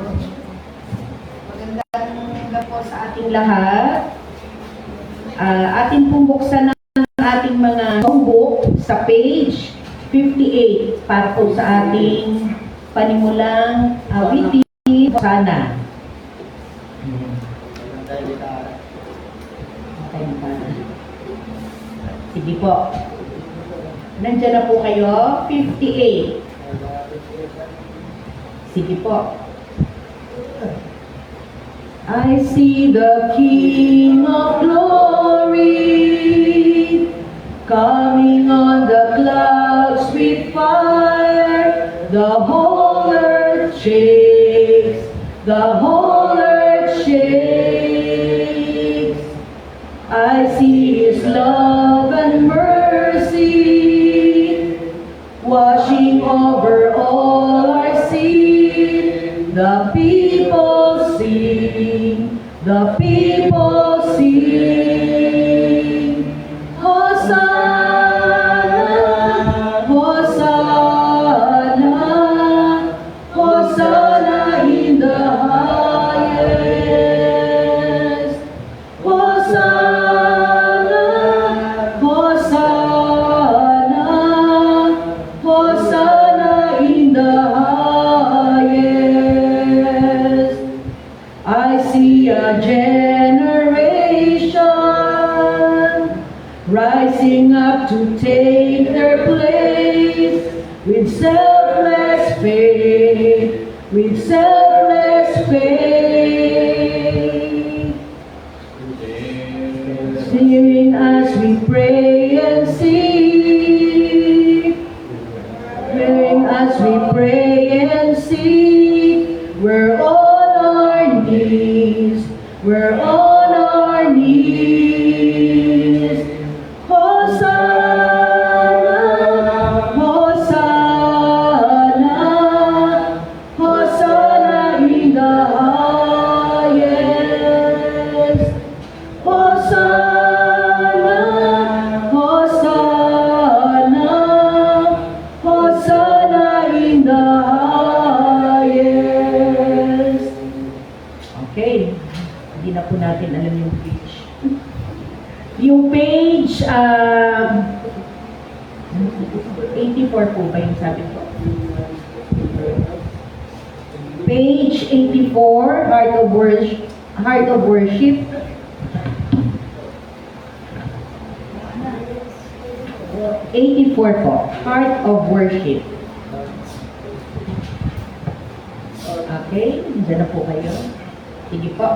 Magandang gabi po sa ating lahat. Ating pong buksan ng ating mga notebook sa page 58 para po sa ating panimulang awitin sana. Sige po. Nandiyan na po kayo, 58. Sige po. I see the King of Glory coming on the clouds with fire. The whole earth shakes. The whole earth shakes. I see His love and mercy washing over all our sin. The people sing, the people sing. Hosanna, Hosanna, Hosanna in the highest. Hosanna, Hosanna, Hosanna in the highest. I see a generation rising up to take their place with selfless faith, with selfless faith. Singing as we pray and sing, singing as we pray and sing, we're on our knees, we're on our knees. Hosanna, Hosanna, Hosanna in the highest. Hosanna, Hosanna, Hosanna in the highest. Okay, hindi na po natin alam yung page. Yung page 84 po ba yung sabi ko? Page 84, Heart of Worship. Heart of Worship. po, Heart of Worship. Okay, dyan na po kayo. Sige po.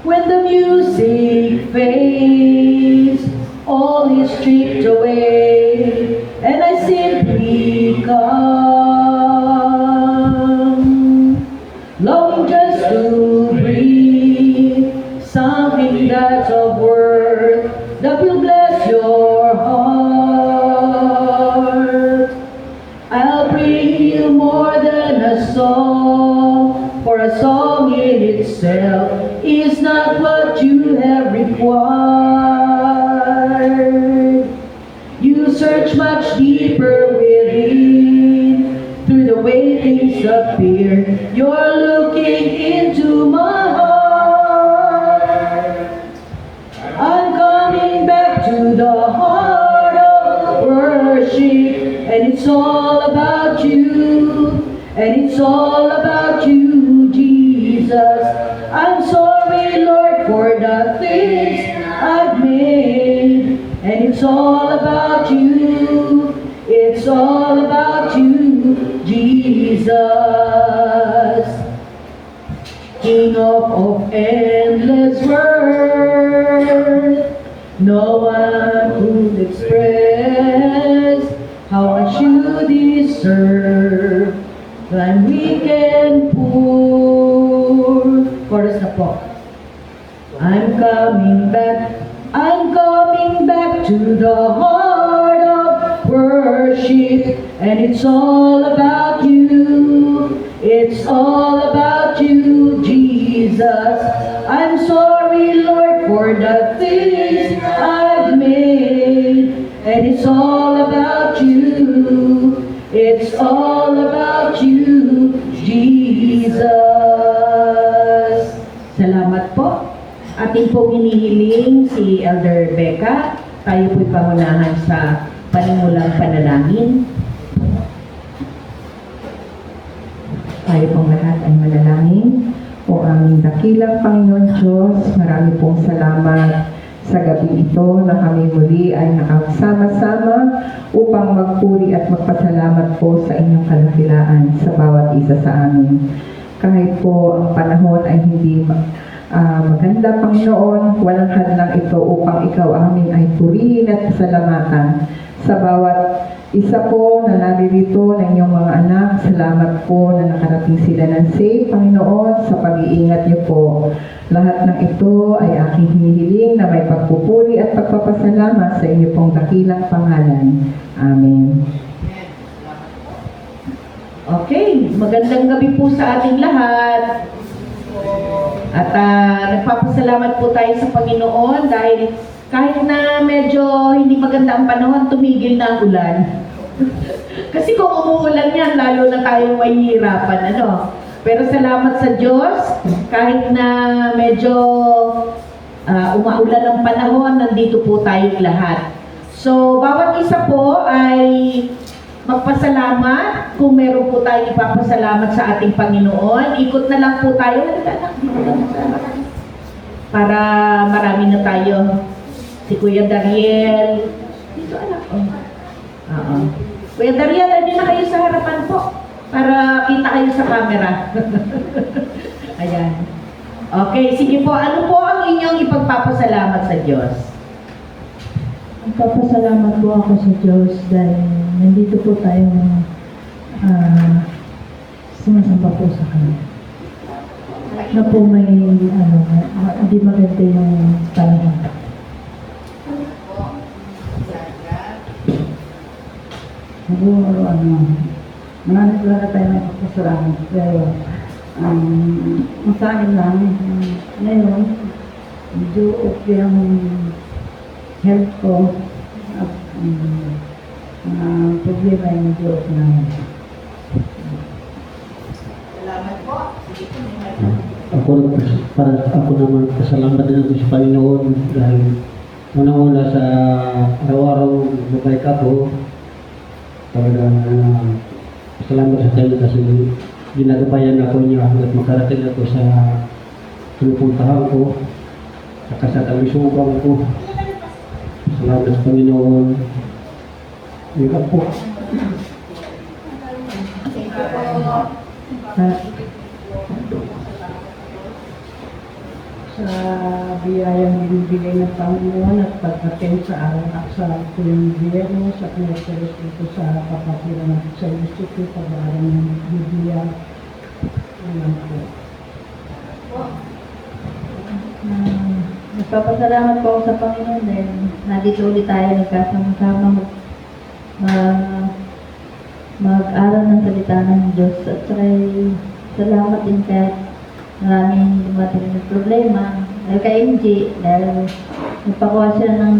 When the music fades, all is stripped away, and I simply come, longing just to breathe something that's of worth that will bless your heart. I'll bring you more than a song, for a song in itself is not what you have required. You search much deeper within, through the way things appear. You're looking into my heart. I'm coming back to the heart of worship, and it's all about you, and it's all about you, Jesus. I'm sorry, Lord, for the things I've made, and it's all about you, it's all about you, Jesus. King of endless worth, no one could express how much you deserve than we can pour. Chorus na po. I'm coming back to the heart of worship, and it's all about you, it's all about you, Jesus. I'm sorry, Lord, for the things I've made, and it's all about you, it's all about you, Jesus. ating pong hinihiling si Elder Becca. Tayo po'y pangunahan sa panimulang panalangin. Tayo pong lahat ay manalangin. O aming dakilang Panginoon Diyos, marami pong salamat sa gabi ito na kami muli ay nakasama-sama upang magpuri at magpasalamat po sa inyong kadakilaan sa bawat isa sa amin. Kahit po ang panahon ay hindi maganda, Panginoon, walang hadlang ito upang ikaw amin ay purihin at pasalamatan sa bawat isa po na naririto ng inyong mga anak. Salamat po na nakarating sila ng safe, Panginoon, sa pag-iingat niyo po. Lahat ng ito ay aking hinihiling na may pagpupuri at pagpapasalamat sa inyo pong dakilang pangalan. Amen. Okay, magandang gabi po sa ating lahat. At nagpapasalamat po tayo sa Panginoon dahil kahit na medyo hindi maganda ang panahon, tumigil na ang ulan. Kasi kung umuulan yan, lalo na tayong mahihirapan, ano? Pero salamat sa Diyos, kahit na medyo umaulan ang panahon, nandito po tayong lahat. So, bawat isa po ay magpasalamat. Kung meron po tayong ipapasalamat sa ating Panginoon, ikot na lang po tayo. Para marami na tayo. Si Kuya Dariel. Dito anak. Kuya Dariel, hindi na kayo sa harapan po. Para kita kayo sa camera. Ayan. Okay, sige po. Ano po ang inyong ipagpapasalamat sa Diyos? Magpapasalamat po ako sa Diyos dahil nandito po tayo sumasamba po sa Kanya. Na po may hindi maganda yung panahon. Siguro, marami talaga tayo may pagpasalamat. Pero, ang sa akin lang, ngayon, medyo okay ang health ko at problema ay medyo okay naman. Salamat po. Ako naman pasalamat din ako sa Panginoon dahil unang-una sa araw-araw mabalik ako. Talagang salamat sa Kanya kasi ginagabayan ako niya at makarating ako sa pinupuntahan ko saka sa kalusugan ko. Salamat sa Panginoon. Ikaw po. Sa biyayang binibigay ng Panginoon at pagdating sa araw at sa tuwing biyernes at Miyerkules ito sa kapatiran natin sa Institute pag-aaral ng Biblia. Alam po. Nagpapasalamat po ako sa Panginoon dahil nandito ulit tayo nagkasama-sama mag-aral ng salita ng Diyos at saka salamat din kahit maraming dumating na problema dahil kay MG dahil nagpakuha siya ng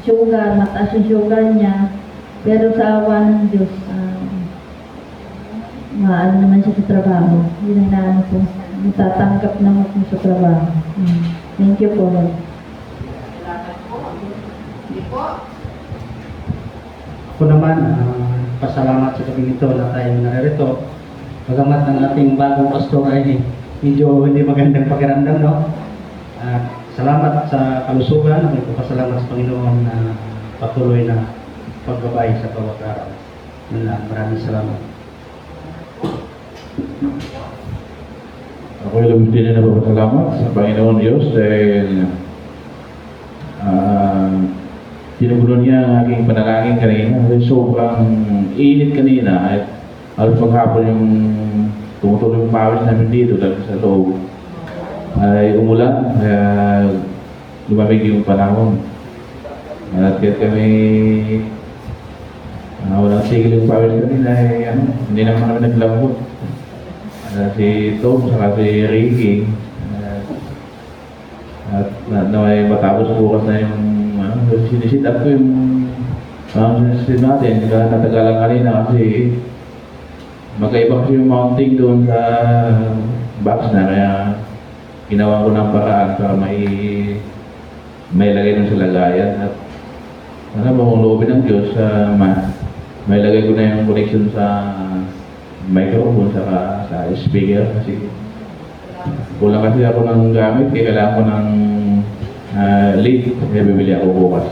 sugar, mataas yung sugar niya pero sa awa ng Diyos maano naman siya sa trabaho yun ang naano po natatanggap naman po sa trabaho. Thank you po, Lord. Salamat po. Hindi po. Ako naman, pasalamat sa gabi ito na tayo naririto. Bagamat ang ating bagong pastor ay medyo hindi magandang pakiramdam, no? Salamat sa kalusugan. Ako nagpapasalamat sa Panginoon na patuloy na paggabay sa bawat araw. Maraming salamat. Ako'y labis din na nagpapasalamat sa Panginoon Diyos dahil tinugulo niya ang aking panalangin kanina. Sobrang init kanina at halos maghapon yung tumutulong yung pawis namin dito dahil sa loob ay umulan kaya lumamig yung panahon. At kahit kami walang sigil yung pawis kanina hindi naman kami naglambot. Si Tom, saka si Ricky at naway matapos bukas na yung sinisit up ko yung sinisit natin natagalan kanina kasi magkaiba kasi yung mounting doon sa box na kaya ginawa ko ng paraan para may lagay dun sa lagayan. At alam mo, kung loobin ng Diyos, may lagay ko na yung connection sa microphone sa speaker kasi kulang kasi ako ng gamit, kaya kailangan ko ng lead, kaya bibili ako bukas.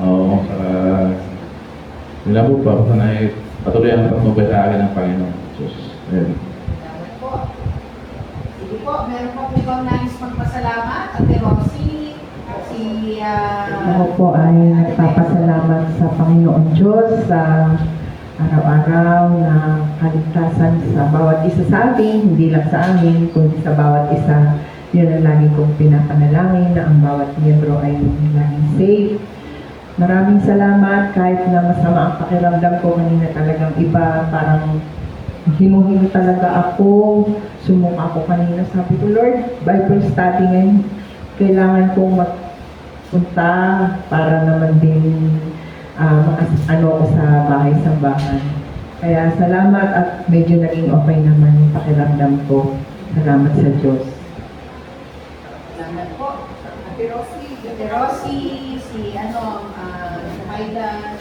Oo, yun lang po pa, patuloy ang patnubay sa akin ng Panginoon. Diyos. Amen. Salamat po. Sige po, meron pa po bang nais magpasalamat? Ate Rosie, Ako po ay nagpapasalamat sa Panginoon Diyos sa araw-araw na kaligtasan sa bawat isa sa atin, hindi lang sa amin, kundi sa bawat isa. Yun ang lagi kong pinapanalangin na ang bawat miyembro ay laging safe. Maraming salamat kahit na masama ang pakiramdam ko kanina talagang iba, parang hinuhingi talaga ako, sumuka ako kanina. Sabi ko, Lord, Bible study ngayon, kailangan kong magpunta para naman din ko sa bahay-sambahan. Kaya salamat at medyo naging okay naman yung pakiramdam ko. Salamat sa Diyos. salamat po. Ate Rosie, si Maida.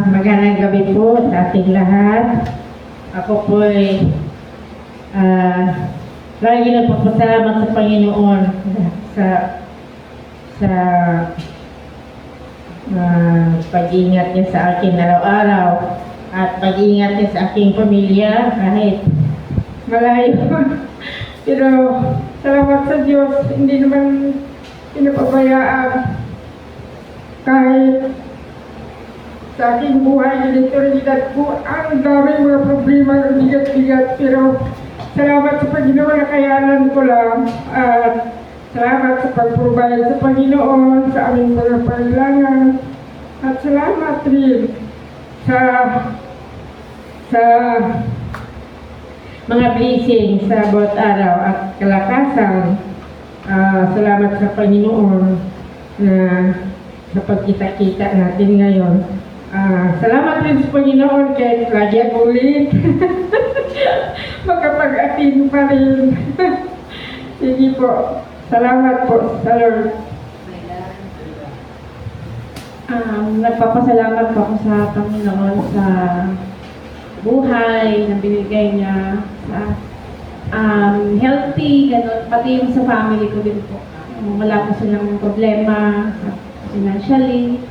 Magandang gabi po sa ating lahat. Ako po ay lagi nagpapasalamat sa Panginoon sa pag-ingat niya sa akin araw-araw at pag-ingat niya sa aking pamilya kahit malayo. Pero salamat sa Diyos, hindi naman pinapabayaan kahit sa aking buhay, literidad po, ang daming mga problema ng bigat-bigat. Pero salamat sa Panginoon, nakayanan ko lang. At salamat sa pag-provide sa Panginoon, sa aming mga pangailangan. At salamat rin sa mga blessings sa bawat araw at kalakasan. Salamat sa Panginoon na sa pagkita-kita natin ngayon. Salamat rin sa Panginoon kahit lagi ako ulit. Makapag-atin pa rin. Sige po. Salamat po sa Lord. Nagpapasalamat po ako sa Panginoon sa buhay na binigay niya sa healthy, ganun, pati yung sa family ko din po. Wala po silang problema financially.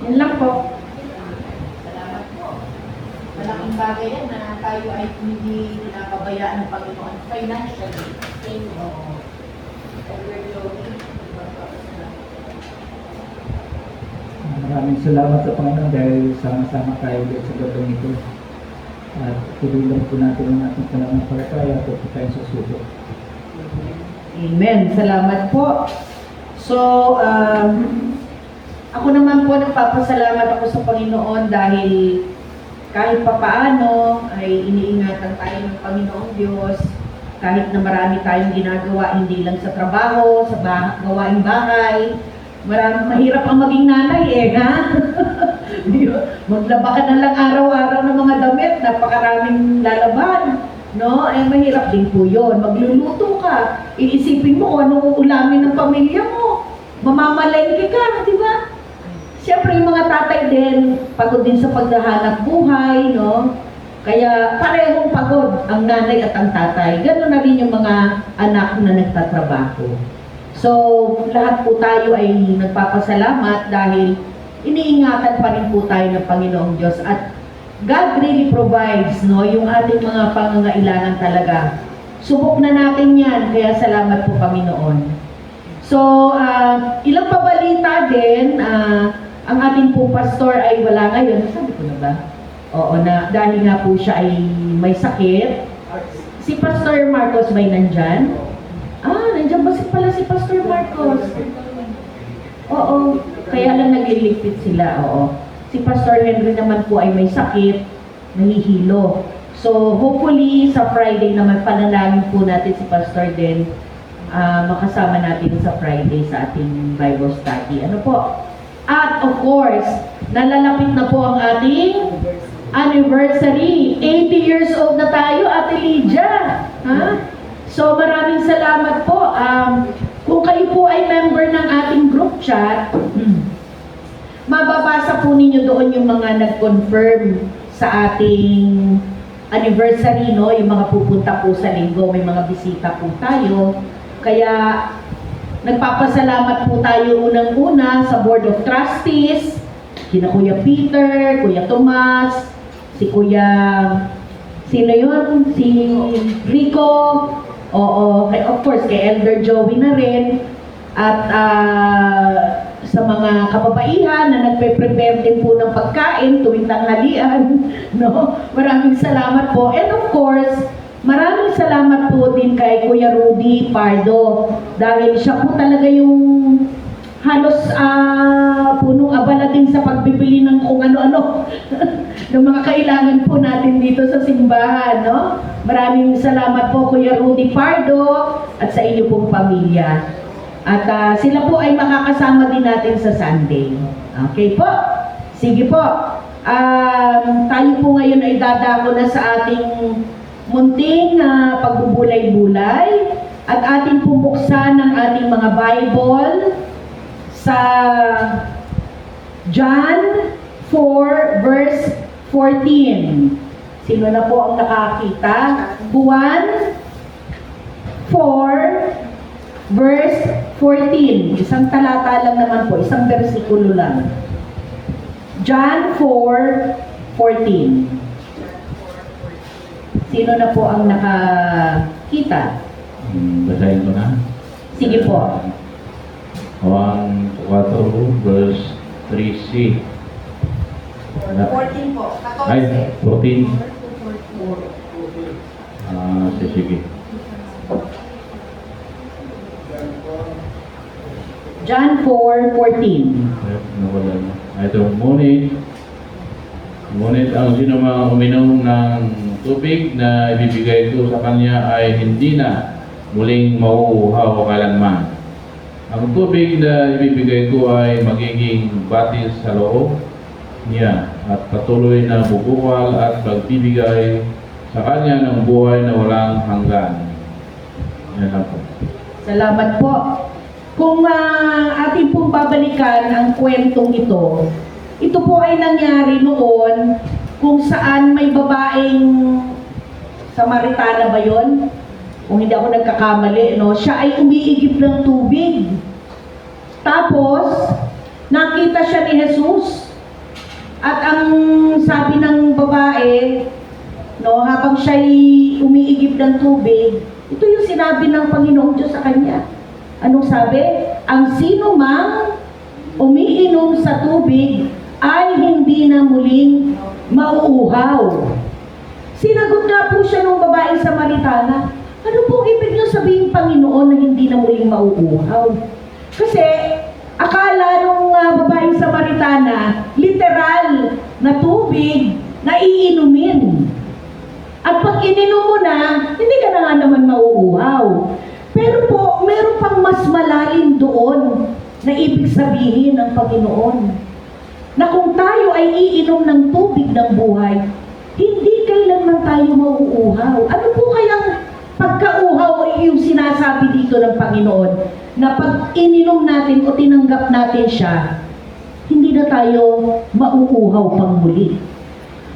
Yan lang po. Salamat po. Malaking bagay yan na tayo ay hindi pinapabayaan ng Panginoon financially. Thank you. Maraming salamat sa Panginoon dahil sama-sama tayo ulit sa gabing ito. At tuloy lang po natin ang ating pananampalataya at po tayo sa subok. Amen. Salamat po. So, ako naman po nagpapasalamat ako sa Panginoon dahil kahit papaano ay iniingatan tayo ng Panginoong Diyos kahit na marami tayong ginagawa, hindi lang sa trabaho, sa gawaing bahay. Mahirap ang maging nanay ha? Maglaba ka na lang araw-araw ng mga damit, napakaraming lalaban. No? Mahirap din po yun. Magluluto ka, iisipin mo kung anong uulamin ng pamilya mo. Mamamalengke ka, di ba? Siyempre, yung mga tatay din, pagod din sa paghahanap buhay, no? Kaya parehong pagod ang nanay at ang tatay. Ganoon na rin yung mga anak na nagtatrabaho. So, lahat po tayo ay nagpapasalamat dahil iniingatan pa rin po tayo ng Panginoong Diyos. At God really provides, no, yung ating mga pangangailangan talaga. Subok na natin yan, kaya salamat po Panginoon. So, ilang pabalita din, ang ating po pastor ay wala ngayon. Sabi ko na ba? Oo, na dahil nga po siya ay may sakit. Si Pastor Marcos ba'y nandyan? Nandyan ba pala si Pastor Marcos? Oo, kaya lang nagliligpit sila, oo. Si Pastor Henry naman po ay may sakit, nahihilo. So, hopefully, sa Friday naman, panalangin po natin si Pastor din. Makasama natin sa Friday sa ating Bible study. Ano po? At of course, nalalapit na po ang ating anniversary. 80 years old na tayo, Ate Lydia. Ha? So maraming salamat po. Kung kayo po ay member ng ating group chat, mababasa po ninyo doon yung mga nag-confirm sa ating anniversary, no? Yung mga pupunta po sa linggo, may mga bisita po tayo. Kaya nagpapasalamat po tayo unang-una sa Board of Trustees, kina Kuya Peter, Kuya Tomas, si Kuya, sino yun? Si Rico, oo, of course, kay Elder Joey na rin, at sa mga kababaihan na nagpe-prepare din po ng pagkain tuwing tanghalian, no? Maraming salamat po. And of course, maraming salamat po din kay Kuya Rudy Pardo dahil siya po talaga yung halos punong abala din sa pagbibili ng kung ano-ano ng mga kailangan po natin dito sa simbahan, no? Maraming salamat po Kuya Rudy Pardo at sa inyo pong pamilya. At sila po ay makakasama din natin sa Sunday. Okay po? Sige po. Tayo po ngayon ay dadako na sa ating munting pagbubulay-bulay at ating pupuksan ng ating mga Bible sa John 4 verse 14. Sino na po ang nakakita? Juan 4 verse 14. Isang talata lang naman po, isang bersikulo lang. John 4:14. Sino na po ang nakakita? Basahin ko na. Sige po. Juan 4 verse 3c. 14 po. Ay, 14. Sige. John 4:14. Nawala na. Ito, ngunit ang sino mang uminom ng tubig na ibibigay ko sa kanya ay hindi na muling mauuhaw kailanman. Ang tubig na ibibigay ko ay magiging batis sa loob niya at patuloy na bubukal at magbibigay sa kanya ng buhay na walang hanggan. Yan lang po. Salamat po. Kung ating pong babalikan ang kwentong ito po ay nangyari noon kung saan may babaeng Samaritana ba yon? Kung hindi ako nagkakamali, no? Siya ay umiigib ng tubig. Tapos, nakita siya ni Jesus. At ang sabi ng babae, no, habang siya ay umiigib ng tubig, ito yung sinabi ng Panginoong Diyos sa kanya. Anong sabi? Ang sino mang umiinom sa tubig ay hindi na muling mauuhaw. Sinagot nga po siya ng babaeng Samaritana, ano po ibig niyo sabihin, Panginoon, na hindi na muling mauuhaw? Kasi akala nung babaeng Samaritana, literal na tubig na iinumin. At pag ininom mo na, hindi ka na nga naman mauuhaw. Pero po, meron pang mas malalim doon na ibig sabihin ng Panginoon. Na kung tayo ay iinom ng tubig ng buhay, hindi kailanman tayo mauuhaw. Ano po kayang pagkauhaw ay yung sinasabi dito ng Panginoon? Na pag ininom natin o tinanggap natin siya, hindi na tayo mauuhaw pang muli.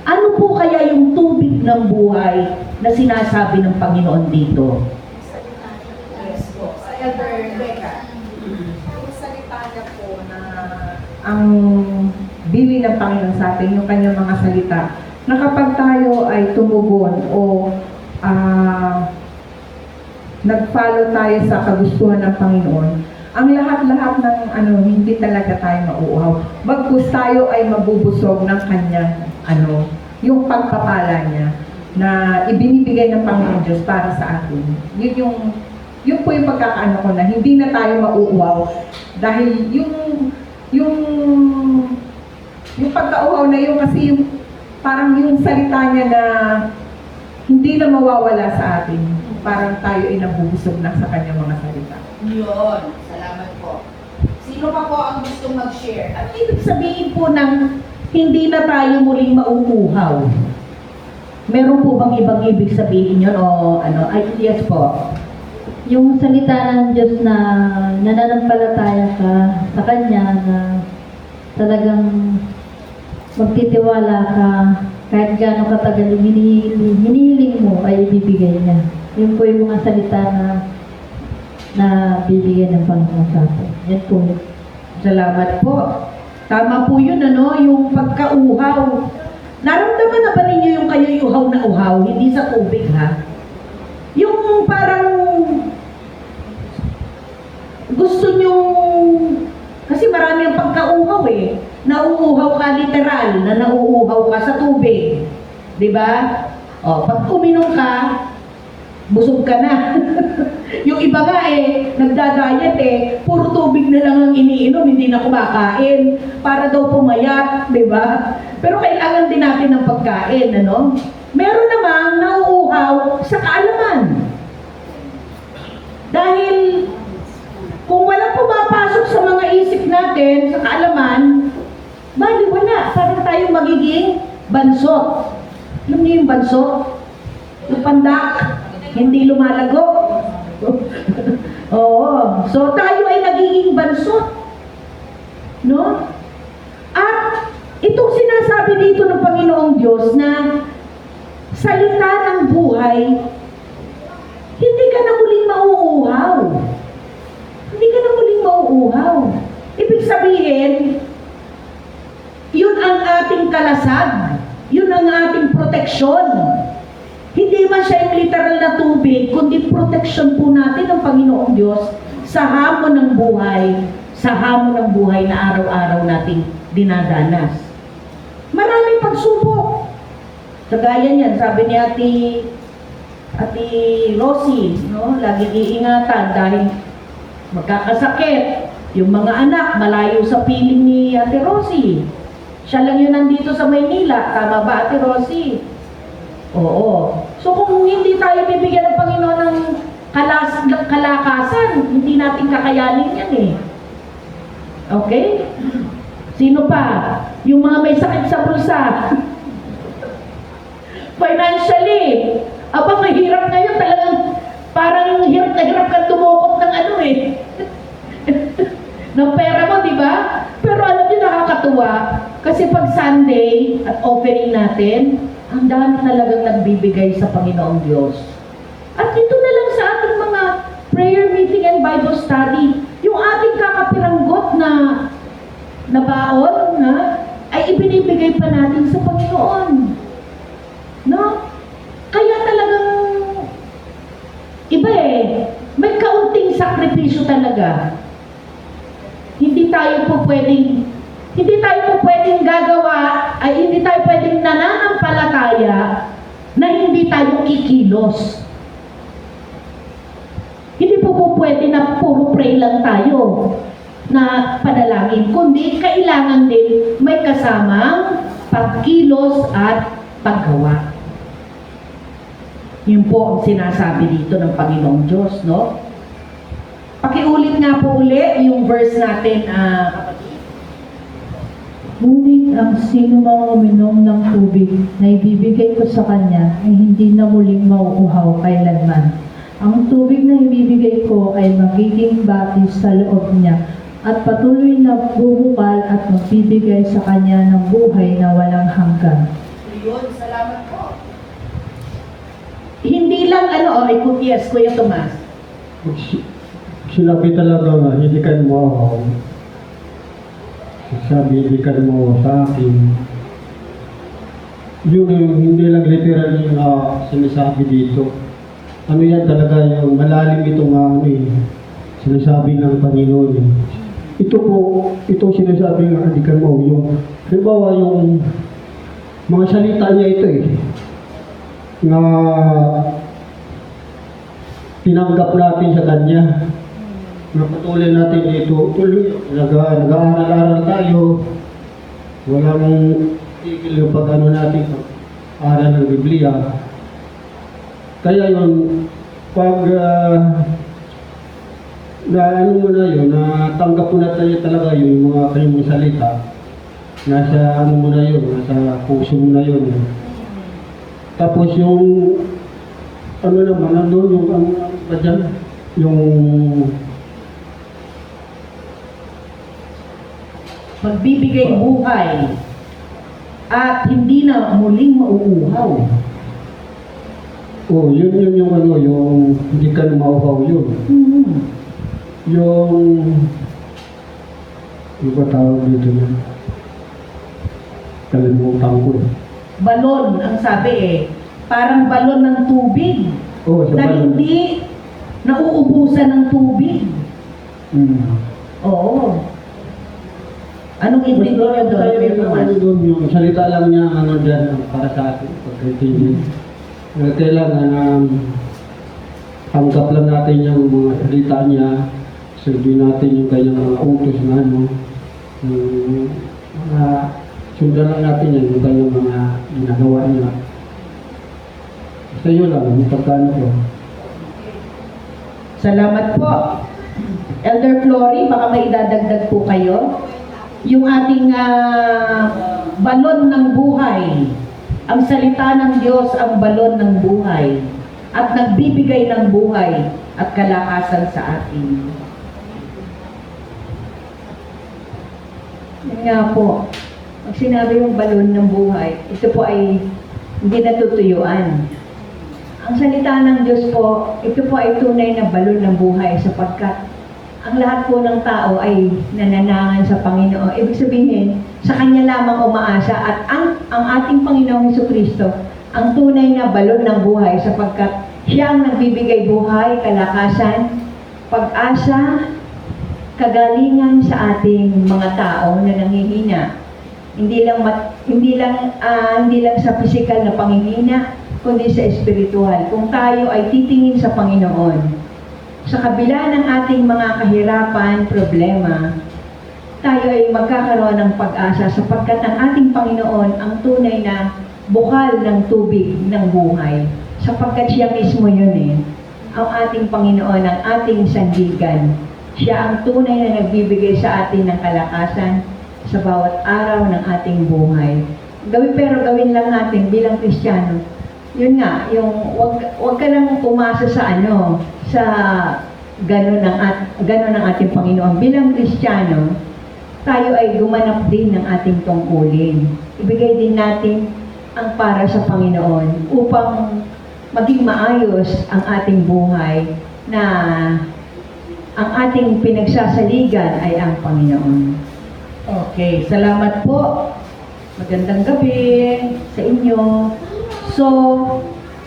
Ano po kaya yung tubig ng buhay na sinasabi ng Panginoon dito? Ang salita niya po na ang bili ng Panginoon sa atin, yung kanyang mga salita, na kapag tayo ay tumugon o nag-follow tayo sa kagustuhan ng Panginoon, ang lahat-lahat ng hindi talaga tayo mauuhaw. Bagkus tayo ay mabubusog ng kanyang yung pagpapala niya na ibinibigay ng Panginoon Diyos para sa atin. Yun po yung pagkakaano ko na hindi na tayo mauuhaw dahil yung pagkauhaw na yun kasi yung parang yung salita niya na hindi na mawawala sa atin. Parang tayo ay nabubusog na sa kanyang mga salita. Yun. Salamat po. Sino pa po ang gustong mag-share? Ano ibig sabihin po ng hindi na tayo muling mauuhaw? Meron po bang ibang ibig sabihin yun o ano? Ay, yes po. Yung salita ng Diyos na nananampalataya ka sa Kanya, na talagang magtitiwala ka, kahit gaano katagal yung hinihiling mo ay ibibigay niya. Yun po yung mga salita na bibigyan ng Panginoon sa atin. Yan po. Salamat po. Tama po yun, ano? Yung pagkauhaw. Naramdaman na ba ninyo yung kayo'y uhaw na uhaw? Hindi sa tubig, ha? Yung parang gusto nyong, kasi marami ang pagkauhaw eh. Nauuhaw ka literal, na nauuhaw ka sa tubig. Di ba? O, pag uminom ka, busog ka na. Yung iba nga eh, nagda-diet eh, puro tubig na lang ang iniinom, hindi na kumakain, para daw pumayat, di ba? Pero kailangan din natin ng pagkain, ano? Meron namang nauuhaw sa kaalaman. Dahil kung walang pumapasok sa mga isip natin, sa kaalaman, bali wala, parang tayo magiging bansot. Alam niyo yung bansot? Yung pandak, hindi lumalago. Oo. So tayo ay nagiging bansot. No? At itong sinasabi dito ng Panginoong Diyos na salita ng buhay, hindi ka na muling mauuhaw. Hindi ka na muling mauuhaw. Ibig sabihin, yun ang ating kalasag. Yun ang ating proteksyon. Hindi man siya yung literal na tubig, kundi protection po natin ng Panginoong Diyos sa hamon ng buhay na araw-araw nating dinadanas. Maraming pagsubok. Kagaya niyan, sabi ni Ate Rosie, no? Lagi iingatan dahil magkakasakit. Yung mga anak, malayo sa piling ni Ate Rosie. Siya lang yun nandito sa Maynila. Tama ba, Ate Rosie? Oo. So kung hindi tayo bibigyan ng Panginoon ng kalakasan, hindi natin kakayanin yan eh. Okay? Sino pa? Yung mga may sakit sa bulsa. Financially. Abang mahirap ngayon talagang parang hirap na hirap kang tumukot ng ano eh. ng pera mo, di ba? Pero alam niyo, nakakatuwa. Kasi pag Sunday at offering natin, ang dami talagang nagbibigay sa Panginoong Diyos. At ito na lang sa ating mga prayer meeting and Bible study, yung ating kakapiranggot na baon, ay ibinibigay pa natin sa Panginoon. No? Kaya talagang iba eh. May kaunting sakripisyo talaga. Hindi tayo po pwedeng gagawa, ay hindi tayo pwedeng nananampalataya na hindi tayo kikilos. Hindi po pwede na puro pray lang tayo na panalangin, kundi kailangan din may kasamang pagkilos at paggawa. Yun po ang sinasabi dito ng Panginoong Diyos, no? Pakiulit nga po uli yung verse natin, kapatid. Ngunit ang sino mang uminom ng tubig na ibibigay ko sa kanya ay hindi na muling mauuhaw kailanman. Ang tubig na ibibigay ko ay magiging batis sa loob niya at patuloy na bubukal at magbibigay sa kanya ng buhay na walang hanggan. Yun, salamat po. Hindi lang yes, Kuya Tomas. Sinabi talaga nga, hindi ka mo ako. Sabi, hindi ka mo sa akin. Yun yung hindi lang literally sinasabi dito. Ano yan talaga yung malalim itong sinasabi ng Panginoon. Ito po, itong sinasabi ng halikan mo, yung, halimbawa yung mga salita niya ito na tinanggap natin sa Kanya. Napatuloy natin dito, nag-aaral-aral tayo. Walang tigil yung pag-ano natin, pag-aral ng Biblia. Kaya yun, pag natanggap mo na tayo talaga yung mga kanyang salita, nasa puso mo na yun. Tapos yung, ano naman, nandun yung, ba dyan? Yung, Magbibigay buhay at hindi na muling mauuhaw. oh, yun yung ano, yung hindi ka na mauhaw yun. Yung, ano ba tawag dito yun? Kalimutan ko. Balon, ang sabi parang balon ng tubig Oh, sa na balon. hindi nauubusan ng tubig. Oo. Anong intindi niyo doon? Yung salita lang niya, ano dyan, para sa atin, pagkaitigin. Kailangan tanggap lang natin yung mga salita niya, sundin natin yung kanyang mga utos na ano, sundan lang natin yan, yung kanyang mga ginagawa niya. Basta yun lang, yung pagkano ko. Salamat po. Elder Flory, baka may idadagdag po kayo. Yung ating balon ng buhay. Ang salita ng Diyos ang balon ng buhay at nagbibigay ng buhay at kalakasan sa atin. Yun nga po, pag sinabi yung balon ng buhay, ito po ay hindi natutuyuan. Ang salita ng Diyos po, ito po ay tunay na balon ng buhay sapagkat ang lahat po ng tao ay nananangan sa Panginoon. Ibig sabihin, sa Kanya lamang umaasa at ang ating Panginoong Jesucristo, ang tunay na balon ng buhay sapagkat Siya ang nagbibigay buhay, kalakasan, pag-asa, kagalingan sa ating mga tao na nanghihina. Hindi lang sa physical na panghihina, kundi sa espiritual. Kung tayo ay titingin sa Panginoon, sa kabila ng ating mga kahirapan, problema, tayo ay magkakaroon ng pag-asa sapagkat ang ating Panginoon ang tunay na bukal ng tubig ng buhay. Sapagkat Siya mismo yun ang ating Panginoon, ang ating sandigan. Siya ang tunay na nagbibigay sa atin ng kalakasan sa bawat araw ng ating buhay. Pero gawin lang natin bilang Kristiyano. Yun nga, yung wag ka lang umasa sa ganun ng ating Panginoon. Bilang Kristiyano, tayo ay gumanap din ng ating tungkulin. Ibigay din natin ang para sa Panginoon upang maging maayos ang ating buhay na ang ating pinagsasaligan ay ang Panginoon. Okay, salamat po. Magandang gabi sa inyo. So,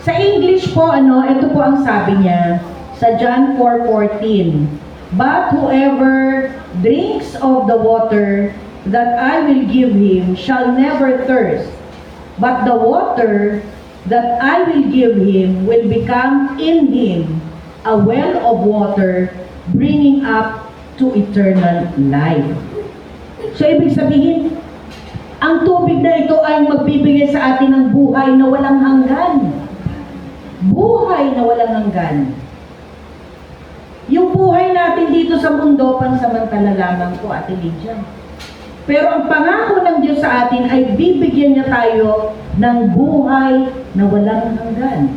sa English po, ito po ang sabi niya sa John 4:14. But whoever drinks of the water that I will give him shall never thirst. But the water that I will give him will become in him a well of water bringing up to eternal life. So, ibig sabihin, ang tubig na ito ay magbibigay sa atin ng buhay na walang hanggan. Buhay na walang hanggan. Yung buhay natin dito sa mundo, pansamantala lamang po, Ate Lydia. Pero ang pangako ng Diyos sa atin ay bibigyan niya tayo ng buhay na walang hanggan.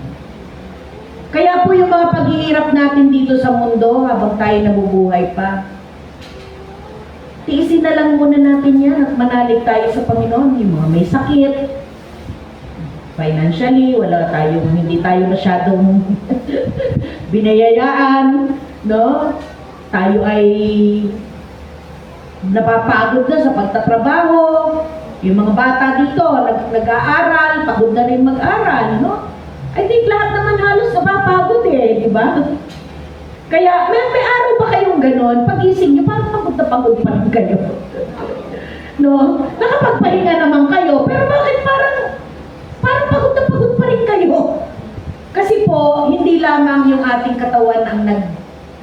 Kaya po yung mga paghihirap natin dito sa mundo habang tayo nabubuhay pa, tiisin na lang muna natin yan at manalig tayo sa Panginoon. Yung mga may sakit, financially, hindi tayo masyadong binayayaan, no? Tayo ay napapagod na sa pagtatrabaho. Yung mga bata dito, nag-aaral, pagod na rin mag-aral, no? I think lahat naman halos napapagod di ba? Kaya, may araw ba kayong ganon? Pag-ising nyo, parang pagod na pagod pa rin kayo. No? Nakapagpahinga naman kayo, pero bakit parang pagod na pagod pa rin kayo? Kasi po, hindi lamang yung ating katawan ang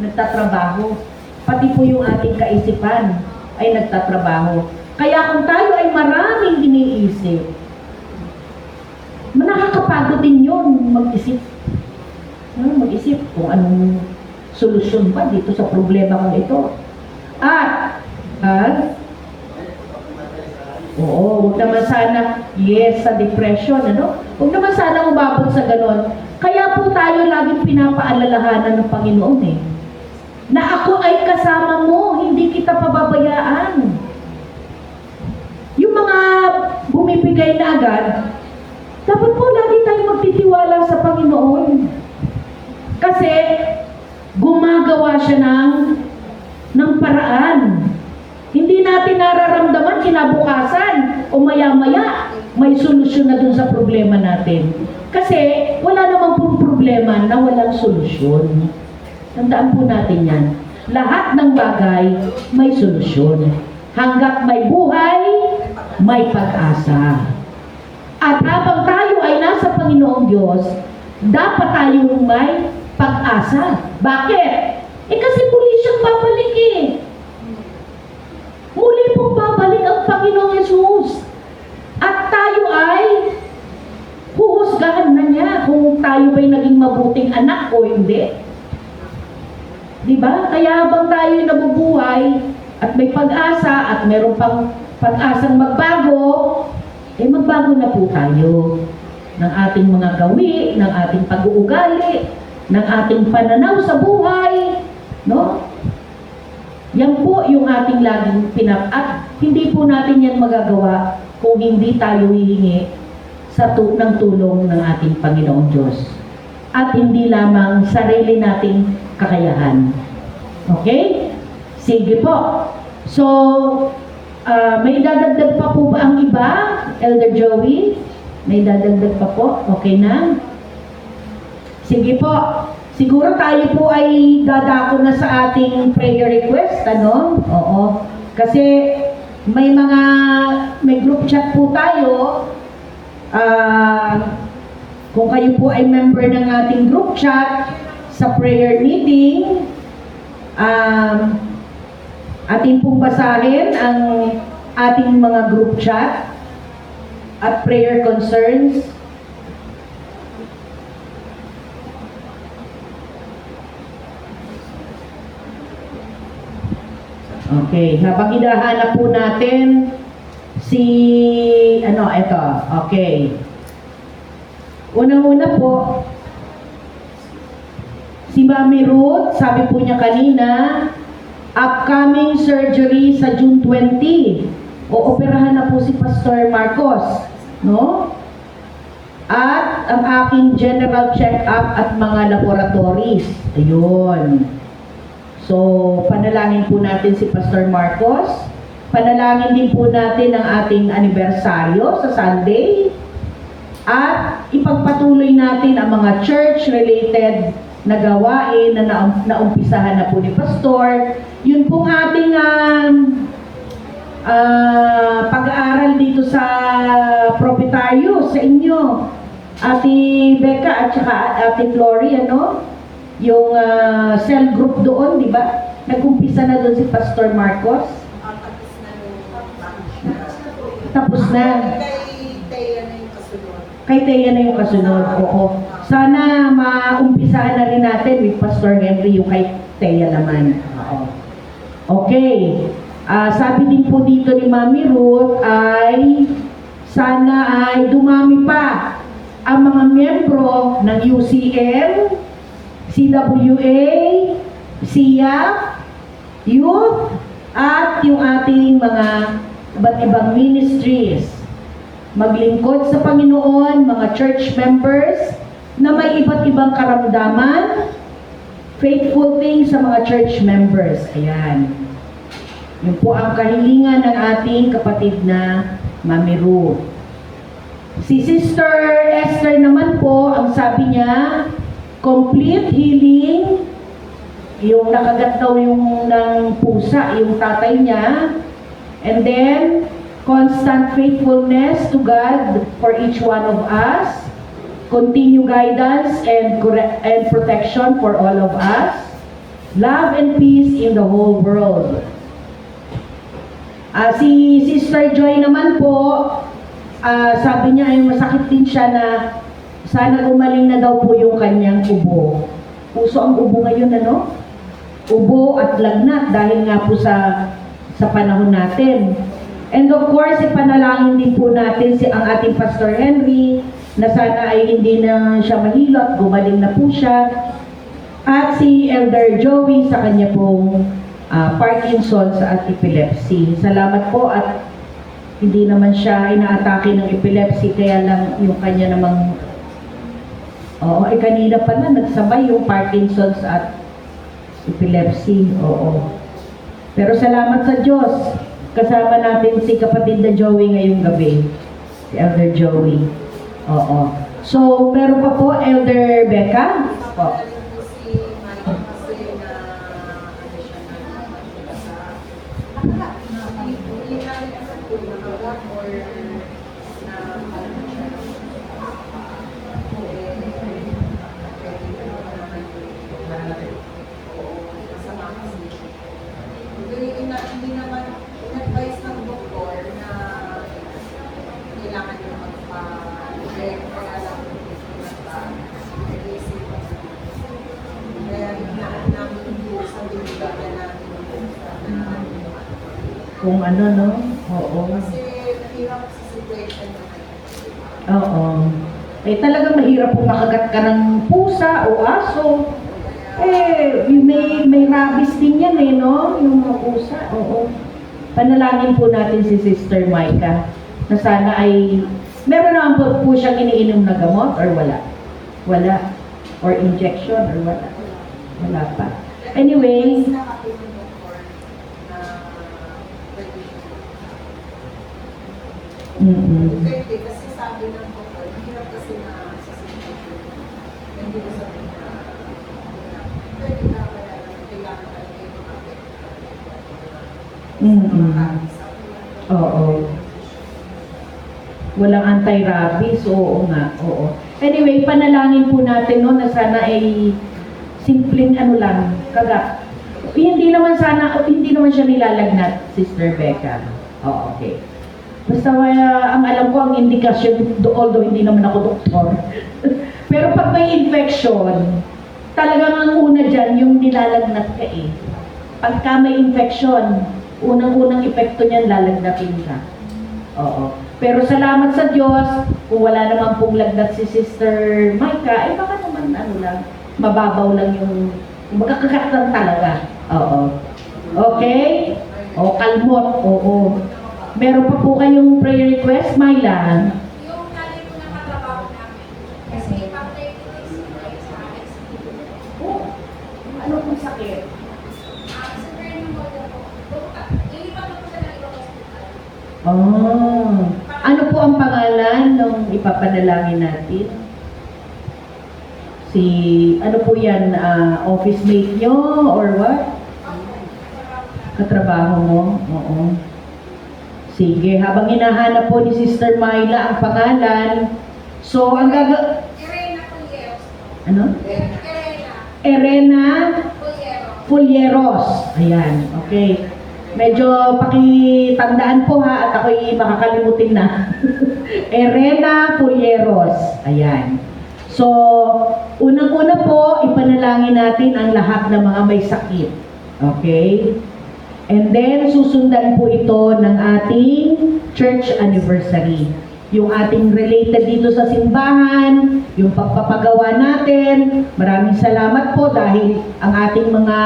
nagtatrabaho. Pati po yung ating kaisipan ay nagtatrabaho. Kaya kung tayo ay maraming iniisip, nakakapagod din yun mag-isip. Mag-isip kung anong solusyon ba dito sa problema kong ito. At Oo, huwag naman sana, yes, sa depression, ano? Huwag naman sana umabot sa ganon. Kaya po tayo laging pinapaalalahanan ng Panginoon eh. Na ako ay kasama mo, hindi kita pababayaan. Yung mga bumibigay na agad, dapat po lagi tayo magtitiwala sa Panginoon. Kasi gumagawa siya ng paraan. Hindi natin nararamdaman kinabukasan o maya-maya may solusyon na dun sa problema natin. Kasi wala namang pong problema na walang solusyon. Tandaan po natin yan. Lahat ng bagay may solusyon. Hanggat may buhay, may pag-asa. At habang tayo ay nasa Panginoong Diyos, dapat tayong may pag-asa. Bakit? Kasi muli siyang babalik eh. Muli pong babalik ang Panginoong Yesus. At tayo ay huhusgahan na niya kung tayo ba'y naging mabuting anak o hindi. Diba? Kaya habang tayo nabubuhay at may pag-asa at meron pang pag-asang magbago, magbago na po tayo ng ating mga gawi, ng ating pag-uugali, ng ating pananaw sa buhay, no? Yan po yung ating laging at hindi po natin yan magagawa kung hindi tayo hihingi ng tulong ng ating Panginoong Diyos. At hindi lamang sarili nating kakayahan. Okay? Sige po. So, may dadagdag pa po ba ang iba? Elder Joey? May dadagdag pa po? Okay na? Sige po. Siguro tayo po ay dadako na sa ating prayer request, ano? Oo. Kasi may group chat po tayo. Kung kayo po ay member ng ating group chat sa prayer meeting, atin pong basahin ang ating mga group chat at prayer concerns. Okay, habang hinahanap po natin ito, okay. Unang-una po, si Mami Ruth, sabi po niya kanina, upcoming surgery sa June 20. Ooperahan na po si Pastor Marcos, no? At ang aking general check-up at mga laboratories. Ayun. So, panalangin po natin si Pastor Marcos. Panalangin din po natin ang ating anibersaryo sa Sunday. At ipagpatuloy natin ang mga church-related na gawain na naumpisahan na po ni Pastor. Yun pong ating pag-aaral dito sa proprietaryo sa inyo. Ate Becca at saka Ate Flory, ano? Yung cell group doon, di ba? Nag-umpisa na doon si Pastor Marcos. Tapos na. Kay Teya na yung kasunod. Oo. Sana maumpisahan na rin natin with Pastor Henry yung kay Teya naman. Oo. Okay. Sabi din po dito ni Mami Ruth ay sana ay dumami pa ang mga miyembro ng UCM, CWA, SIAP, Youth, at yung ating mga iba't ibang ministries. Maglingkod sa Panginoon, mga church members na may iba't ibang karamdaman, faithful things sa mga church members. Ayan. Yun po ang kahilingan ng ating kapatid na Mami Ruth. Si Sister Esther naman po, ang sabi niya, complete healing, yung nakagat daw yung ng pusa, yung tatay niya, and then constant faithfulness to God for each one of us, continue guidance and protection for all of us, love and peace in the whole world. Si Sister Joy naman po, sabi niya ay masakit din siya na sana gumaling na daw po yung kanyang ubo. Puso ang ubo ngayon, ano? Ubo at lagnat dahil nga po sa panahon natin. And of course, ipanalangin din po natin ang ating Pastor Henry na sana ay hindi na siya mahilo at gumaling na po siya. At si Elder Joey sa kanya pong Parkinson's at epilepsy. Salamat po at hindi naman siya inaatake ng epilepsy, kaya lang yung kanya namang kanina pa na nagsabay yung Parkinson's at epilepsy. Oo. Pero salamat sa Diyos. Kasama natin si kapatid na Joey ngayong gabi. Si Elder Joey. Oo. So, meron pa po, Elder Becca. Po. Hindi naman in-advise ng doktor na kailangan nyo magpa-check kaya lang nag-isip. Kaya hinaan namin yung sa bibigyan namin Kung ano, no? Oo. kasi mahirap sa situation na Oo. Eh, talagang mahirap kung makagat ka ng pusa o aso. May rabies din yan no? Yung mga pusa. Oo. Panalangin po natin si Sister Micah na sana ay, meron naman po siyang iniinom na gamot or wala? Wala. Or injection or wala? Wala pa. Anyway, nakapin ng doktor na pwede siya. Kasi sabi ng doktor, mahirap kasi na sa situation. Hindi ko sabi na pwede na wala na kailangan talaga yung Oo. Walang anti-rabies, oo nga, oo. Anyway, panalangin po natin no, na sana ay simpleng ano lang, kagat. Hindi naman siya nilalagnat, Sister Becca. Oo, okay. Basta ang alam ko, ang indikasyon, although hindi naman ako doktor, pero pag may infection, talagang ang una dyan, yung nilalagnat ka eh. Pagka may infection, unang-unang epekto niyan, lalagnatin ka. Oo. Pero salamat sa Diyos, kung wala naman pong lagnat si Sister Micah, baka naman mababaw lang yung magkakagat talaga. Oo. Okay? O, kalmot. Oo. Meron pa po kayong prayer request, Myla? Yung nanay ko na katrabaho namin. Kasi pang 30 days na sa ICU. Oh, ano pong sakit? Sa training mo po. Lilipat na po siya ng ibang hospital. Ano po ang pangalan ng ipapanalangin natin? Ano po yan, office mate nyo or what? Katrabaho mo? Oo. Sige, habang hinahanap po ni Sister Myla ang pangalan, so ang Irena Pulieros. Ano? Irena Erena Pulieros. Pulieros. Ayan, okay. Medyo pakitandaan po ha at ako'y makakalimutin na. Erena Pulieros. Ayan. So, unang-una po, ipanalangin natin ang lahat ng mga may sakit. Okay? And then, susundan po ito ng ating church anniversary. Yung ating related dito sa simbahan, yung pagpapagawa natin. Maraming salamat po dahil ang ating mga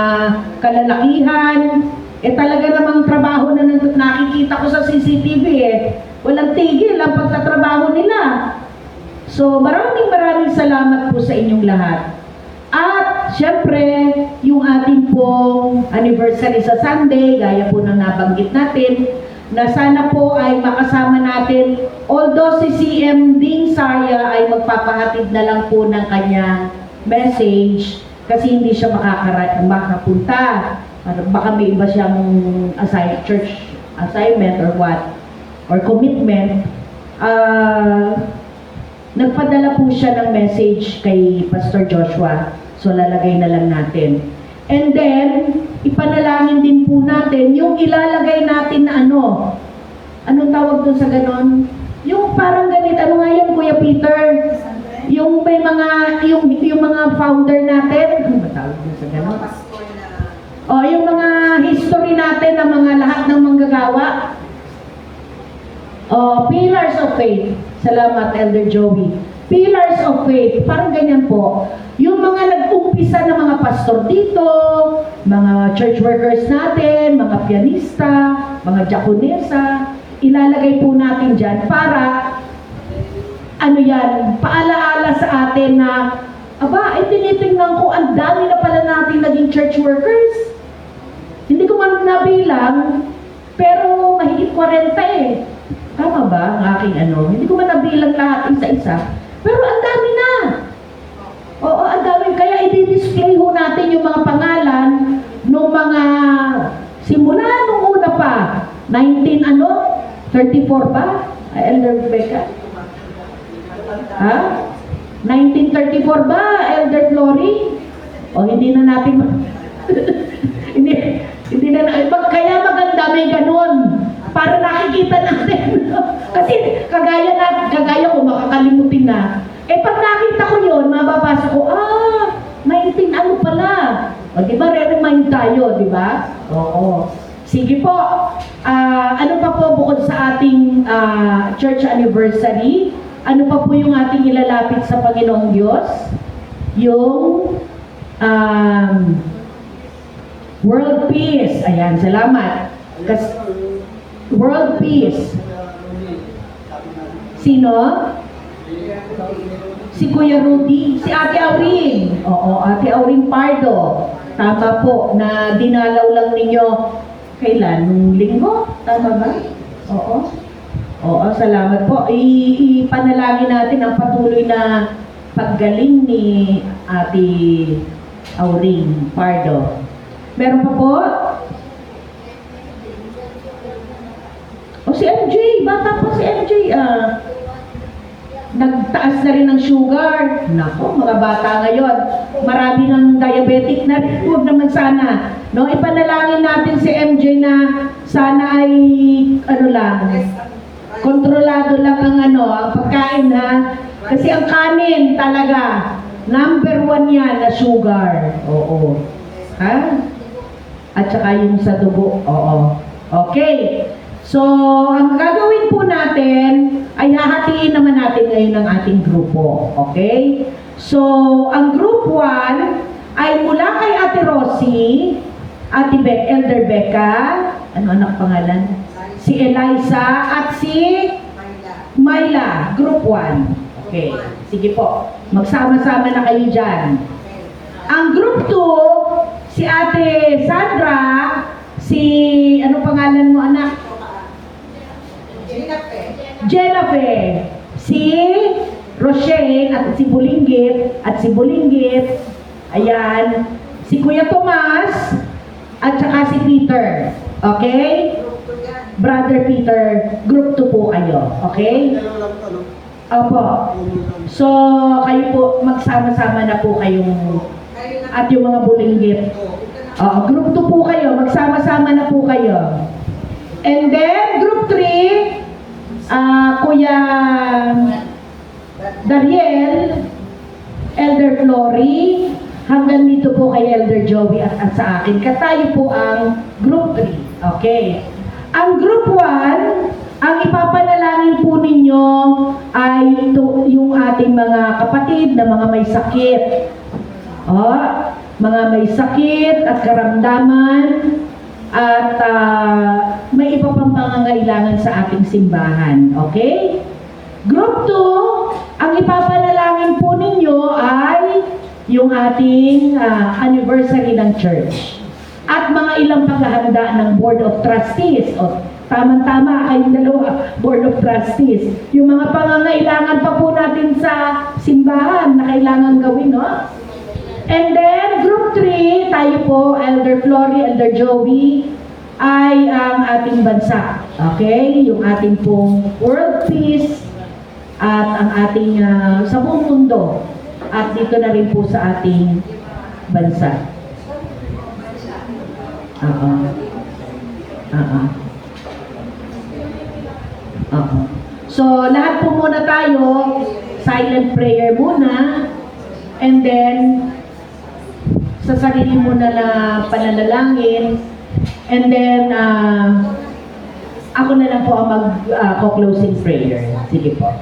kalalakihan, talaga namang trabaho na nakikita ko sa CCTV Walang tigil ang pagtatrabaho nila. So, maraming salamat po sa inyong lahat. At, syempre, yung ating pong anniversary sa Sunday, gaya po ng nabanggit natin, na sana po ay makasama natin, although si CM Ding Saya ay magpapahatid na lang po ng kanyang message, kasi hindi siya makapunta. Baka may iba siyang church assignment or what, or commitment. Nagpadala po siya ng message kay Pastor Joshua. So, lalagay na lang natin. And then, ipanalangin din po natin yung ilalagay natin na anong tawag dun sa ganon? Yung parang ganit, ano nga yung Kuya Peter? Yung may mga, yung mga founder natin, ano ba tawag dun sa ganon? Yung mga history natin ng mga lahat ng manggagawa. Pillars of Faith. Salamat, Elder Joey. Pillars of Faith. Parang ganyan po. Yung mga nag-umpisa na mga pastor dito, mga church workers natin, mga pianista, mga diakonesa, ilalagay po natin dyan para, ano yan, paalaala sa atin na, aba, tinitingnan ko, ang dami na pala natin naging church workers. Hindi ko man nabilang, pero mahigit 40 eh. Tama ba ang aking ano? Hindi ko man nabilang lahat isa-isa. Pero ang dami na. Oo, ang dami. Kaya i-display ho natin yung mga pangalan ng mga simula nung una pa. 34 ba? Elder Becca? Ha? 1934 ba, Elder Flory? O hindi na natin hindi na kaya maganda may ganun para nakikita natin. Kasi kagaya ko makakalimutin na. Pag nakita ko yun, mababasa ko, 19 ano pala? O diba, re-remind tayo, diba? Oo. Sige po. Ano pa po bukod sa ating church anniversary? Ano pa po yung ating ilalapit sa Panginoong Diyos? Yung World Peace. Ayan, salamat. World Peace. Sino? Si Kuya Rudy. Si Ate Auring. Oo, Ate Auring Pardo. Tama po, na dinalaw lang ninyo kailan? Nung linggo? Tama ba? Oo. Oo, salamat po. Ipanalangin natin ang patuloy na paggaling ni Ate Auring Pardo. Meron pa po? O si MJ, bata pa si MJ. Nagtaas na rin ng sugar. Nako, mga bata ngayon. Marami ng diabetic na rin. Huwag naman sana. No, ipanalangin natin si MJ na sana ay kontrolado lang ang pagkain ha. Kasi ang kanin talaga, number 1 yan na sugar. Oo. Ha? At saka yung sa dugo. Oo. Okay. So, ang gagawin po natin ay hahatiin naman natin ngayon ang ating grupo. Okay? So, ang group 1 ay mula kay Ate Rosie, Elder Becca, ano anak pangalan? Si Eliza at si Myla, group 1. Okay. Sige po. Magsama-sama na kayo dyan. Ang group 2, si Ate Sandra, ano pangalan mo anak? Jennifer, si Rochelle at si Bulinggit, ayan, si Kuya Tomas, at saka si Peter, okay? Brother Peter, group 2 po kayo, okay? Opo. So, kayo po, magsama-sama na po kayong, at yung mga Bulinggit. Group 2 po kayo, magsama-sama na po kayo. And then, group 3, Kuya Dariel, Elder Flory, hanggang dito po kay Elder Joey at sa akin. Katayo po ang group 3. Okay. Ang group 1, ang ipapanalangin po ninyo ay yung ating mga kapatid na mga may sakit. Mga may sakit at karamdaman at may iba pang pangangailangan sa ating simbahan. Okay? Group 2, ang ipapanalangin po ninyo ay yung ating anniversary ng church. At mga ilang paghahanda ng Board of Trustees. Tama-tama kayong dalawa, Board of Trustees. Yung mga pangangailangan pa po natin sa simbahan na kailangan gawin, no? And then, group 3, tayo po, Elder Flory, Elder Joey, ay ang ating bansa. Okay? Yung ating pong world peace at ang ating sa buong mundo. At dito na rin po sa ating bansa. So, lahat po muna tayo, silent prayer muna, and then, sa sarili mo na pananalangin, and then Ako na lang po ang mag-closing prayer. Sige po.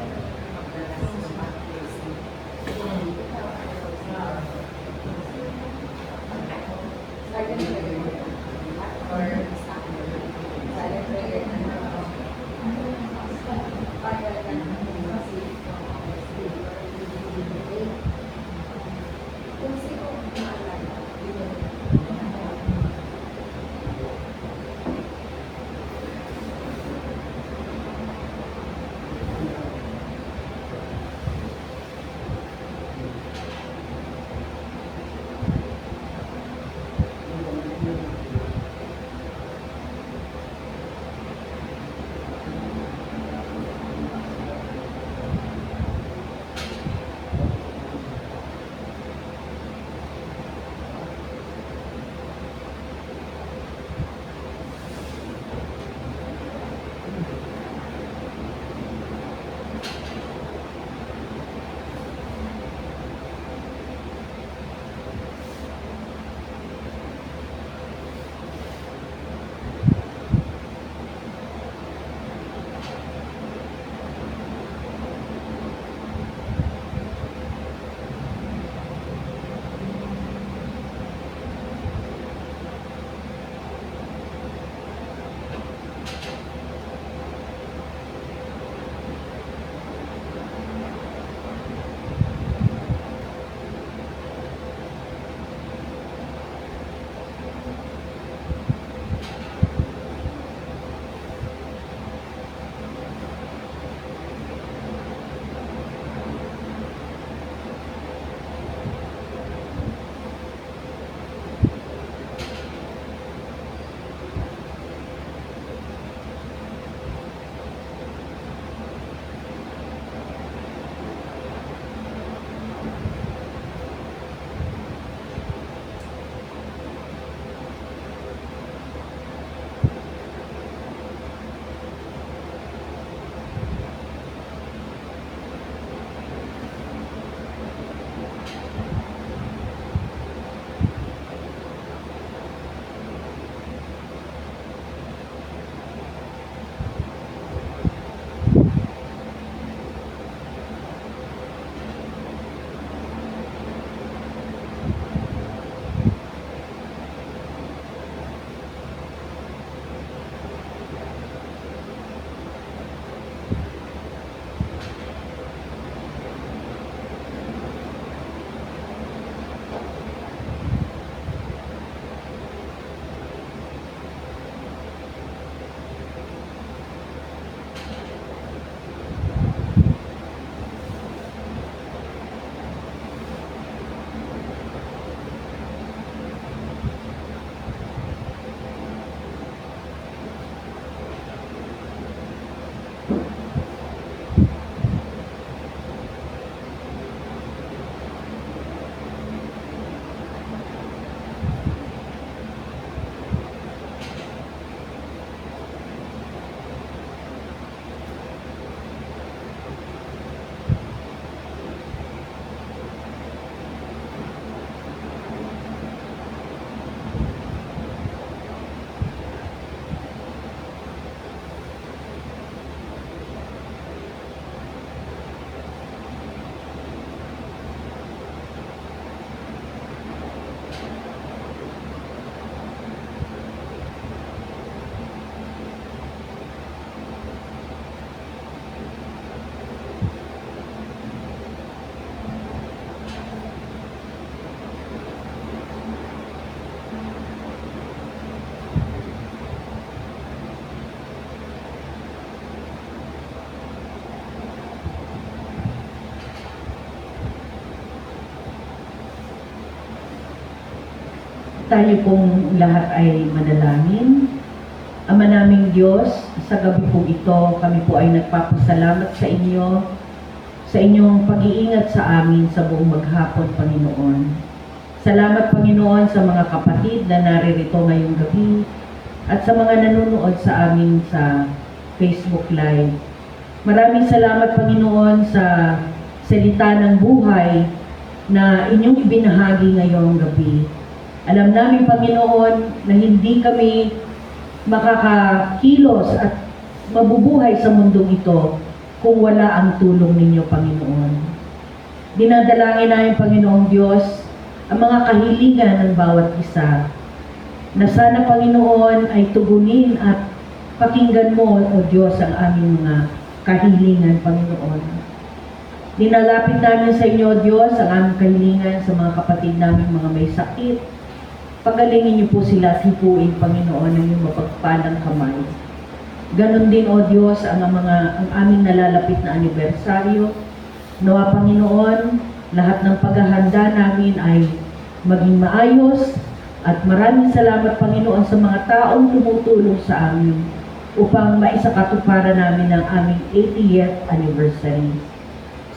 Tayo pong lahat ay manalangin. Ama naming Diyos, sa gabi po ito, kami po ay nagpapasalamat sa inyo, sa inyong pag-iingat sa amin sa buong maghapon, Panginoon. Salamat, Panginoon, sa mga kapatid na naririto ngayong gabi at sa mga nanonood sa amin sa Facebook Live. Maraming salamat, Panginoon, sa salita ng buhay na inyong ibinahagi ngayong gabi. Alam namin, Panginoon, na hindi kami makakakilos at mabubuhay sa mundong ito kung wala ang tulong ninyo, Panginoon. Dinadalangin namin, Panginoong Diyos, ang mga kahilingan ng bawat isa, na sana, Panginoon, ay tugunin at pakinggan mo, O Diyos, ang aming mga kahilingan, Panginoon. Dinalapit namin sa inyo, O Diyos, ang aming kahilingan sa mga kapatid namin mga may sakit. Pagalingin niyo po sila at hipuin, Panginoon, ang iyong mapagpalang kamay. Ganon din, O Diyos, ang aming nalalapit na anibersaryo. Nawa, Panginoon, lahat ng paghahanda namin ay maging maayos, at maraming salamat, Panginoon, sa mga taong tumutulong sa amin upang maisakatuparan namin ang aming 80th anniversary.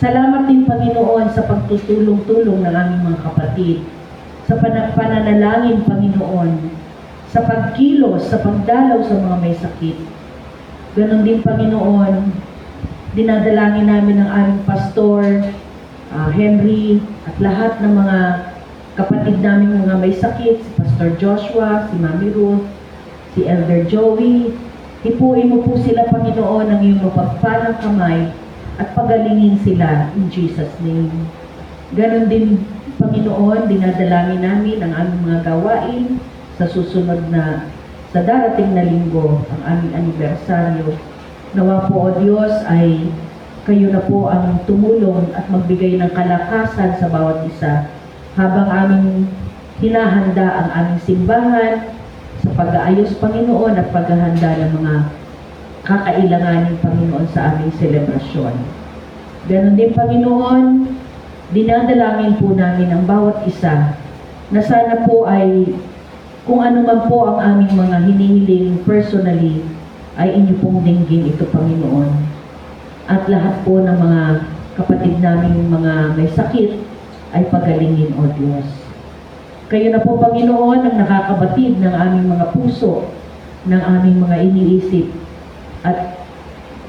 Salamat din, Panginoon, sa pagtutulong-tulong ng aming mga kapatid, sa pananalangin, Panginoon, sa pagkilos, sa pagdalaw sa mga may sakit. Ganon din, Panginoon, dinadalangin namin ang aming pastor, Henry, at lahat ng mga kapatid namin mga may sakit, si Pastor Joshua, si Mami Ruth, si Elder Joey. Hipuin mo po sila, Panginoon, ng iyong mapagpalang kamay at pagalingin sila in Jesus' name. Ganon din, Panginoon, dinadalangin namin ang aming mga gawain sa susunod na, sa darating na linggo, ang aming anibersaryo. Nawa po, O Diyos, ay kayo na po ang tumulong at magbigay ng kalakasan sa bawat isa habang aming hinahanda ang aming simbahan sa pag-aayos, Panginoon, at paghahanda ng mga kakailanganin, Panginoon, sa aming selebrasyon. Ganon din, Panginoon, dinadalangin po namin ang bawat isa na sana po ay kung ano man po ang aming mga hinihiling personally ay inyo pong dinggin ito, Panginoon. At lahat po ng mga kapatid namin mga may sakit ay pagalingin, O Diyos. Kayo na po, Panginoon, ang nakakabatid ng aming mga puso, ng aming mga iniisip. At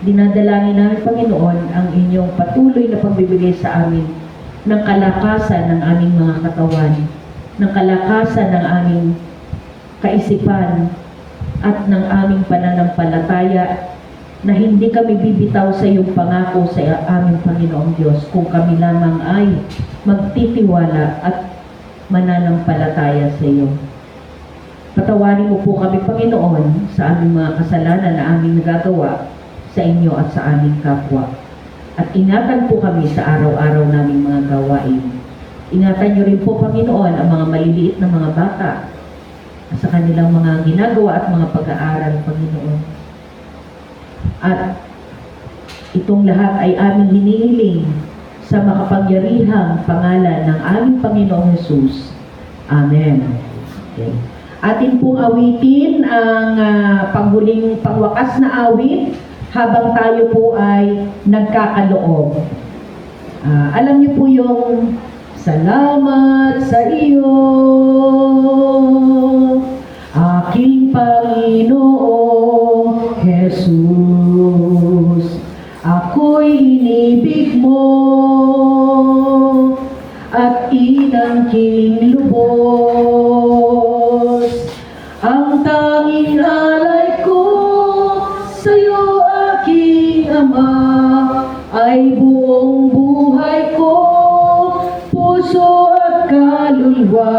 dinadalangin namin, Panginoon, ang inyong patuloy na pagbibigay sa amin ng kalakasan ng aming mga katawan, ng kalakasan ng aming kaisipan, at ng aming pananampalataya na hindi kami bibitaw sa iyong pangako sa aming Panginoong Diyos kung kami lamang ay magtitiwala at mananampalataya sa iyo. Patawarin mo po kami, Panginoon, sa aming mga kasalanan na aming nagagawa sa inyo at sa aming kapwa. At ingatan po kami sa araw-araw naming mga gawain. Ingatan niyo rin po, Panginoon, ang mga maliliit na mga bata sa kanilang mga ginagawa at mga pag-aaral, Panginoon. At itong lahat ay aming hinihiling sa makapangyarihang pangalan ng aming Panginoong Jesus. Amen. Okay. Atin pong awitin ang pangwakas na awit habang tayo po ay nagkakaloob. Alam niyo po yung salamat sa iyo, aking Panginoong Jesus. Ako'y inibig mo at inangking lubos. Ang tanging alay ko sa'yo, aking Ama, ay buong buhay ko, puso at kaluluwa.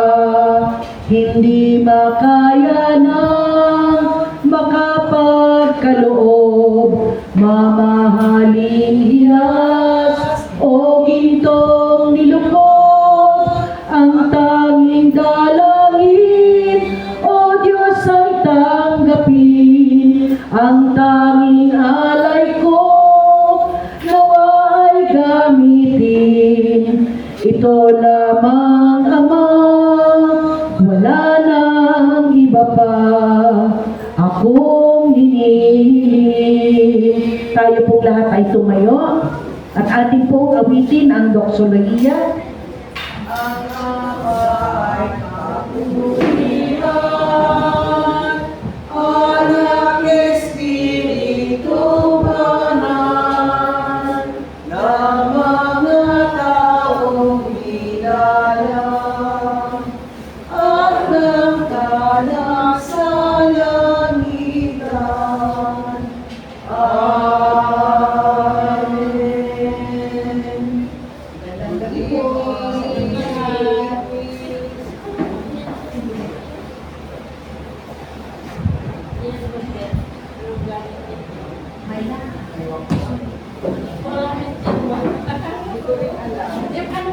Hindi makaya ng makapagkaloob, mamahaling hiyas o gintong nilukot. Ang tanging dalangin, O Diyos, ay tanggapin. Ang tanging alay ko, nawa ay gamitin. Ito lamang, Ama, wala nang iba pa akong hinihiling. Tayo pong lahat ay tumayo at ating pong awitin ang doksolohiya. Ang Ama ay kapulihan, Anak, Espiritu Banal, na mga taong inalang at nagtanak sa langitan. May na. Hindi ko rin alam.